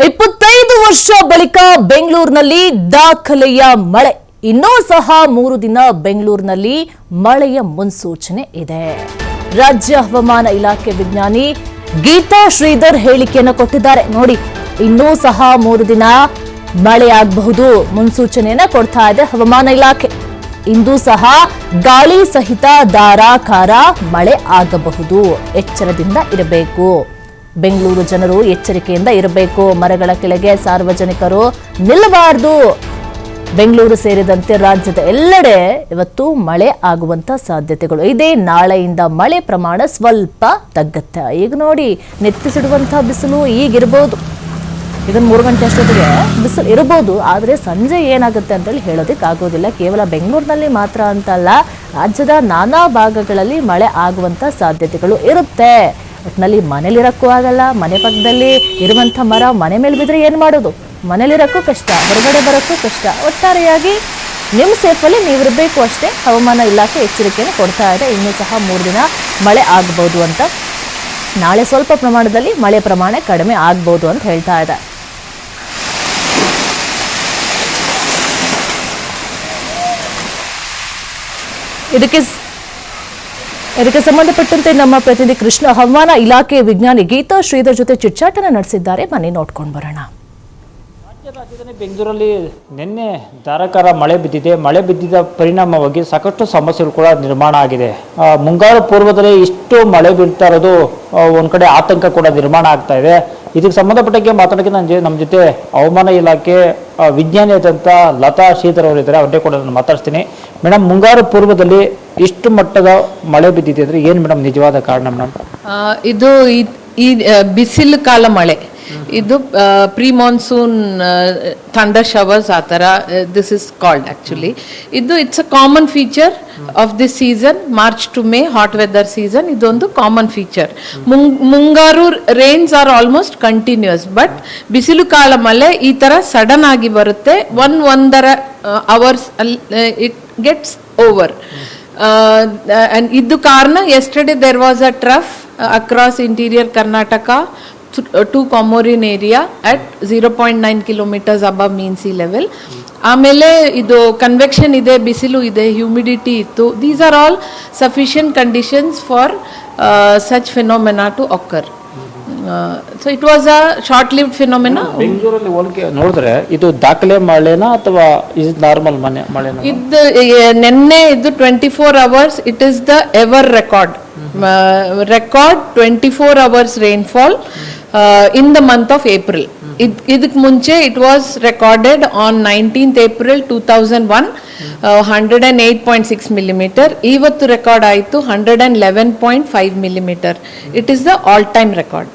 25 ವರ್ಷ ಬಳಿಕ ಬೆಂಗಳೂರಿನಲ್ಲಿ ದಾಖಲೆಯ ಮಳೆ. ಇನ್ನೂ ಸಹ 3 ದಿನ ಬೆಂಗಳೂರಿನಲ್ಲಿ ಮಳೆಯ ಮುನ್ಸೂಚನೆ ಇದೆ. ರಾಜ್ಯ ಹವಾಮಾನ ಇಲಾಖೆ ವಿಜ್ಞಾನಿ ಗೀತಾ ಶ್ರೀಧರ್ ಹೇಳಿಕೆಯನ್ನು ಕೊಟ್ಟಿದ್ದಾರೆ. ನೋಡಿ, ಇನ್ನೂ ಸಹ 3 ದಿನ ಮಳೆಯಾಗಬಹುದು ಮುನ್ಸೂಚನೆಯನ್ನ ಕೊಡ್ತಾ ಇದೆ ಹವಾಮಾನ ಇಲಾಖೆ. ಇಂದು ಸಹ ಗಾಳಿ ಸಹಿತ ಧಾರಾಕಾರ ಮಳೆ ಆಗಬಹುದು. ಎಚ್ಚರದಿಂದ ಇರಬೇಕು. ಬೆಂಗಳೂರು ಜನರು ಎಚ್ಚರಿಕೆಯಿಂದ ಇರಬೇಕು. ಮರಗಳ ಕೆಳಗೆ ಸಾರ್ವಜನಿಕರು ನಿಲ್ಲಬಾರದು. ಬೆಂಗಳೂರು ಸೇರಿದಂತೆ ರಾಜ್ಯದ ಎಲ್ಲೆಡೆ ಇವತ್ತು ಮಳೆ ಆಗುವಂತ ಸಾಧ್ಯತೆಗಳು ಇದೆ. ನಾಳೆಯಿಂದ ಮಳೆ ಪ್ರಮಾಣ ಸ್ವಲ್ಪ ತಗ್ಗುತ್ತೆ. ಈಗ ನೋಡಿ, ನೆತ್ತಿಸಿಡುವಂತಹ ಬಿಸಿಲು ಈಗಿರಬಹುದು. ಇದನ್ನು 3 ಗಂಟೆ ಅಷ್ಟೊತ್ತಿಗೆ ಬಿಸಿಲು ಇರಬಹುದು. ಆದರೆ ಸಂಜೆ ಏನಾಗುತ್ತೆ ಅಂತೇಳಿ ಹೇಳೋದಕ್ಕಾಗೋದಿಲ್ಲ. ಕೇವಲ ಬೆಂಗಳೂರಿನಲ್ಲಿ ಮಾತ್ರ ಅಂತಲ್ಲ, ರಾಜ್ಯದ ನಾನಾ ಭಾಗಗಳಲ್ಲಿ ಮಳೆ ಆಗುವಂತ ಸಾಧ್ಯತೆಗಳು ಇರುತ್ತೆ. ಒಟ್ಟಿನಲ್ಲಿ ಮನೇಲಿರಕ್ಕೂ ಆಗಲ್ಲ. ಮನೆ ಪಕ್ಕದಲ್ಲಿ ಇರುವಂಥ ಮರ ಮನೆ ಮೇಲೆ ಬಿದ್ದರೆ ಏನು ಮಾಡೋದು? ಮನೇಲಿರೋಕ್ಕೂ ಕಷ್ಟ, ಹೊರಗಡೆ ಬರೋಕ್ಕೂ ಕಷ್ಟ. ಒಟ್ಟಾರೆಯಾಗಿ ನಿಮ್ಮ ಸೇಫಲ್ಲಿ ನೀವಿರಬೇಕು ಅಷ್ಟೇ. ಹವಾಮಾನ ಇಲಾಖೆ ಎಚ್ಚರಿಕೆಯನ್ನು ಕೊಡ್ತಾ ಇದೆ. ಇನ್ನೂ ಸಹ 3 ದಿನ ಮಳೆ ಆಗಬಹುದು ಅಂತ. ನಾಳೆ ಸ್ವಲ್ಪ ಪ್ರಮಾಣದಲ್ಲಿ ಮಳೆ ಪ್ರಮಾಣ ಕಡಿಮೆ ಆಗ್ಬೋದು ಅಂತ ಹೇಳ್ತಾ ಇದೆ. ಇದಕ್ಕೆ ಸಂಬಂಧಪಟ್ಟಂತೆ ನಮ್ಮ ಪ್ರತಿನಿಧಿ ಕೃಷ್ಣ ಹವಾಮಾನ ಇಲಾಖೆ ವಿಜ್ಞಾನಿ ಗೀತಾ ಶ್ರೀಧರ್ ಜೊತೆ ಚಿಟ್ಚಾಟನ ನಡೆಸಿದ್ದಾರೆ. ಬನ್ನಿ ನೋಡ್ಕೊಂಡು ಬರೋಣ. ರಾಜಧಾನಿ ಬೆಂಗಳೂರಲ್ಲಿ ನಿನ್ನೆ ಧಾರಾಕಾರ ಮಳೆ ಬಿದ್ದಿದೆ. ಮಳೆ ಬಿದ್ದಿದ್ದ ಪರಿಣಾಮವಾಗಿ ಸಾಕಷ್ಟು ಸಮಸ್ಯೆಗಳು ಕೂಡ ನಿರ್ಮಾಣ ಆಗಿದೆ. ಮುಂಗಾರು ಪೂರ್ವದಲ್ಲಿ ಇಷ್ಟು ಮಳೆ ಬೀಳ್ತಾ ಇರೋದು ಒಂದ್ ಕಡೆ ಆತಂಕ ಕೂಡ ನಿರ್ಮಾಣ ಆಗ್ತಾ ಇದೆ. ಇದಕ್ಕೆ ಸಂಬಂಧಪಟ್ಟಂಗೆ ಮಾತಾಡೋಕ್ಕೆ ನಮ್ಮ ಜೊತೆ ಹವಾಮಾನ ಇಲಾಖೆ ವಿಜ್ಞಾನಿ ಆದಂಥ ಲತಾ ಶ್ರೀಧರ್ ಅವರು ಇದ್ದಾರೆ. ಅವ್ರನ್ನೇ ಕೂಡ ನಾನು ಮಾತಾಡ್ತೀನಿ. ಮೇಡಮ್, ಮುಂಗಾರು ಪೂರ್ವದಲ್ಲಿ ಇಷ್ಟು ಮಟ್ಟದ ಮಳೆ ಬಿದ್ದಿದೆ ಅಂದ್ರೆ ಏನು ಮೇಡಮ್ ನಿಜವಾದ ಕಾರಣ ಮೇಡಮ್? ಇದು ಈ ಬಿಸಿಲು ಕಾಲ ಮಳೆ, ಇದು ಪ್ರೀ ಮಾನ್ಸೂನ್ ಥಂಡರ್ ಶವರ್ಸ್ ಆ ಥರ this is called actually. It's a common feature of this season. March to May hot weather season ಇದೊಂದು ಕಾಮನ್ ಫೀಚರ್. ಮುಂಗಾರು rains are almost continuous. But ಬಿಸಿಲು ಕಾಲ ಮಳೆ ಈ ತರ ಸಡನ್ ಆಗಿ ಬರುತ್ತೆ. 1.5 ಅವರ್ಸ್ ಇಟ್ ಗೆಟ್ಸ್ ಓವರ್. ಇದು ಕಾರಣ yesterday there was a trough across interior Karnataka to Komorin area at 0.9 kilometers above mean sea level. ಆಮೇಲೆ ಇದು ಕನ್ವೆಕ್ಷನ್ ಇದೆ, ಬಿಸಿಲು ಇದೆ, ಹ್ಯೂಮಿಡಿಟಿ ಇತ್ತು. These are all sufficient conditions for such phenomena to occur. So it was a short lived phenomena. ಬೆಂಗಳೂರಲ್ಲಿ ನೋಡಿದ್ರೆ ಇದು ದಾಖಲೆ ಮಳೆನಾ ಅಥವಾ ಇದು ನಾರ್ಮಲ್ ಮಳೆನಾ? ಇದು ನಿನ್ನೆ ಇದು 24 hours it is the ever record 24 hours rainfall in the month of April. ಇದಕ್ಕೆ ಮುಂಚೆ it was recorded on 19th April 2001 108.6 millimeter. ಇವತ್ತು ರೆಕಾರ್ಡ್ ಆಯಿತು 111.5 millimeter. It is the all time record.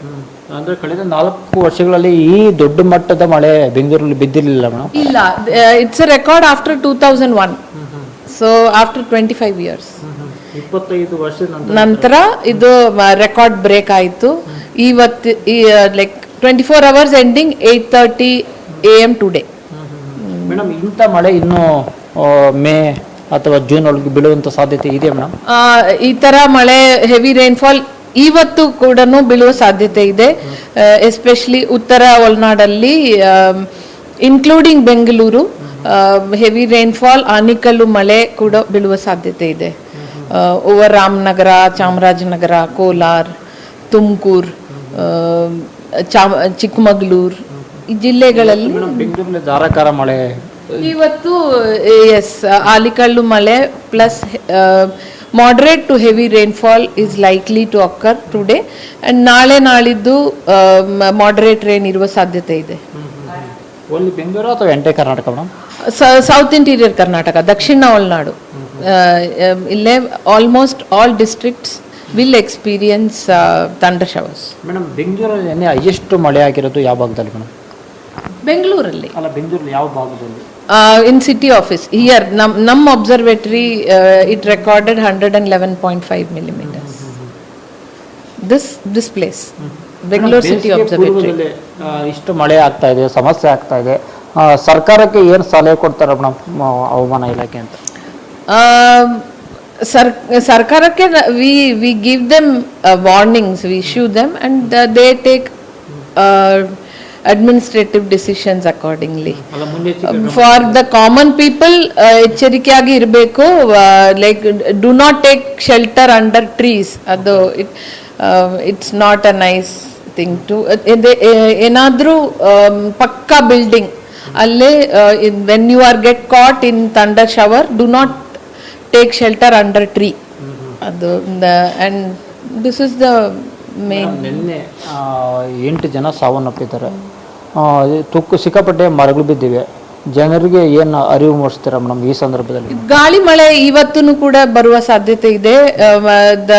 ಅಂದ್ರೆ ಕಳೆದ 4 ವರ್ಷಗಳಲ್ಲಿ ಈ ದೊಡ್ಡ ಮಟ್ಟದ ಮಳೆ ಬೆಂಗಳೂರಲ್ಲಿ ಬಿದ್ದಿರಲಿಲ್ಲ ಮೇಡಮ್? ಇಲ್ಲ, it's a record after 2001. So after 25 years 25 ವರ್ಷದ ನಂತರ ಇದು ರೆಕಾರ್ಡ್ ಬ್ರೇಕ್ ಆಯಿತು. ಇವತ್ತು like 24 hours ending 8:30 AM today. Madam, ಇಂಥ ಮಳೆ ಇನ್ನು ಮೇ ಅಥವಾ ಜೂನ್ ಒಳಗೆ ಬೀಳುವಂತ ಸಾಧ್ಯತೆ ಇದೆ ಮೇಡಮ್? ಈ ತರ ಮಳೆ ಹೆವಿ ರೈನ್ಫಾಲ್ ಇವತ್ತು ಕೂಡ ಬೀಳುವ ಸಾಧ್ಯತೆ ಇದೆ. ಎಸ್ಪೆಷಲಿ ಉತ್ತರ ಒಳನಾಡಲ್ಲಿ ಇನ್ಕ್ಲೂಡಿಂಗ್ ಬೆಂಗಳೂರು ಹೆವಿ ರೈನ್ಫಾಲ್, ಆನಿಕಲ್ಲು ಮಳೆ ಕೂಡ ಬೀಳುವ ಸಾಧ್ಯತೆ ಇದೆ. ಓವರ್ ರಾಮನಗರ, ಚಾಮರಾಜನಗರ, ಕೋಲಾರ್, ತುಮಕೂರು, ಚಿಕ್ಕಮಗಳೂರು ಈ ಜಿಲ್ಲೆಗಳಲ್ಲಿ ಬೆಂಗಳೂರಲ್ಲಿ ಧಾರಾಕಾರ ಮಳೆ ಇವತ್ತು ಎಸ್ ಆಲಿಕಲ್ಲು ಮಳೆ plus moderate to heavy rainfall is likely to occur today, and ನಾಳೆ ನಾಳಿದ್ದು moderate rain ಇರುವ ಸಾಧ್ಯತೆ ಇದೆ. ಓನ್ಲಿ ಬೆಂಗಳೂರು ಅಥವಾ ಎಂಟೇ Karnataka madam? South interior Karnataka, ದಕ್ಷಿಣ ಒಳನಾಡು, ಇಲ್ಲೇ almost all districts will experience thunder showers. Madam, ಬೆಂಗಳೂರಲ್ಲಿ ಹೈಯೆಸ್ಟ್ ಮಳೆ ಆಗಿರೋದು ಯಾವ ಭಾಗದಲ್ಲಿ ಮೇಡಮ್? ಬೆಂಗಳೂರಲ್ಲಿ ಅಲ್ಲ, ಬೆಂಗಳೂರಲ್ಲಿ ಯಾವ ಭಾಗದಲ್ಲಿ? In city office here nam observatory it recorded 111.5 millimeters. This place Bangalore city observatory. ಇಷ್ಟು ಮಳೆ ಆಗ್ತಾ ಇದೆ, ಸಮಸ್ಯೆ ಆಗ್ತಾ ಇದೆ. ಸರ್ಕಾರಕ್ಕೆ ಏನು ಸಲಹೆ ಕೊಡ್ತಾರೆ ಮೇಡಮ್ ಹವಾಮಾನ ಇಲಾಖೆ ಅಂತ? ಸರ್ಕಾರಕ್ಕೆ we give them warnings, we issue them, and they take administrative decisions accordingly. ಅಲ್ಲ ಮುನ್ನೆಚ್ಚರಿಕೆ For the common people, ಎಚ್ಚರಿಕೆಯಾಗಿ ಇರಬೇಕು. Like do not take shelter under trees. ಅದು it's not a nice thing to. ಏನಾದರೂ ಪಕ್ಕಾ ಬಿಲ್ಡಿಂಗ್ ಅಲ್ಲೇ when you are get caught in thunder shower, do not take shelter under tree. ಅದು and this is the main. ನಿನ್ನೆ 8 ಜನ ಸಾವನ್ನಪ್ಪಿದ್ದಾರೆ. ಸಿಕ್ಕಾಪಟ್ಟೆ ಮರಗಳು ಬಿದ್ದಿವೆ. ಜನರಿಗೆ ಏನು ಅರಿವು ಮೂಡಿಸ್ತೀರಾ ಮೇಡಮ್ ಈ ಸಂದರ್ಭದಲ್ಲಿ? ಗಾಳಿ ಮಳೆ ಇವತ್ತೂ ಕೂಡ ಬರುವ ಸಾಧ್ಯತೆ ಇದೆ. The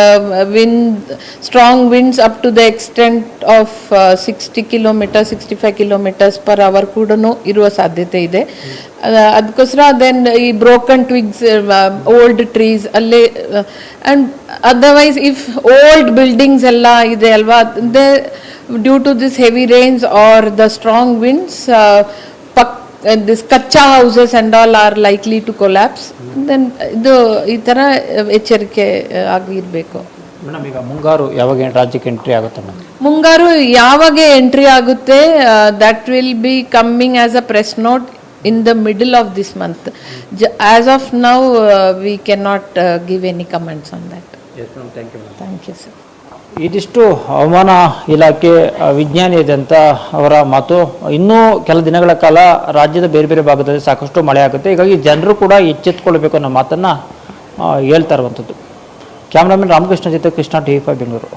wind strong winds up to the extent of 60 kilometre 65 kilometres per hour ಕೂಡ ಇರುವ ಸಾಧ್ಯತೆ ಇದೆ. ಅದಕ್ಕೋಸ್ಕರ ದೆನ್ ಈ ಬ್ರೋಕನ್ ಟ್ವಿಗ್ಸ್, ಓಲ್ಡ್ ಟ್ರೀಸ್ ಅಲ್ಲೇ, and otherwise if old buildings ಎಲ್ಲ ಇದೆ ಅಲ್ವಾ, due to this heavy rains are the strong winds, this kacha houses and all are likely to collapse. Then ಇದು ಈ ಥರ ಎಚ್ಚರಿಕೆ ಆಗಿರಬೇಕು. ಮೇಡಮ್ ಈಗ ಮುಂಗಾರು ಯಾವಾಗ ರಾಜ್ಯಕ್ಕೆ ಎಂಟ್ರಿ ಆಗುತ್ತೆ ಮೇಡಮ್? ಮುಂಗಾರು ಯಾವಾಗ ಎಂಟ್ರಿ ಆಗುತ್ತೆ, that will be coming as a press note in the middle of this month. As of now, we cannot give any comments on that. Yes ma'am, thank you ma'am. Thank you sir. ಇದಿಷ್ಟು ಹವಾಮಾನ ಇಲಾಖೆ ವಿಜ್ಞಾನಿ ಇದ್ದಂಥ ಅವರ ಮಾತು. ಇನ್ನೂ ಕೆಲ ದಿನಗಳ ಕಾಲ ರಾಜ್ಯದ ಬೇರೆ ಬೇರೆ ಭಾಗದಲ್ಲಿ ಸಾಕಷ್ಟು ಮಳೆ ಆಗುತ್ತೆ, ಹೀಗಾಗಿ ಜನರು ಕೂಡ ಎಚ್ಚೆತ್ತುಕೊಳ್ಬೇಕು ಅನ್ನೋ ಮಾತನ್ನು ಹೇಳ್ತಾ ಇರುವಂಥದ್ದು. ಕ್ಯಾಮ್ರಾಮನ್ ರಾಮಕೃಷ್ಣ ಜೊತೆ ಕೃಷ್ಣ TV5 ಬೆಂಗಳೂರು.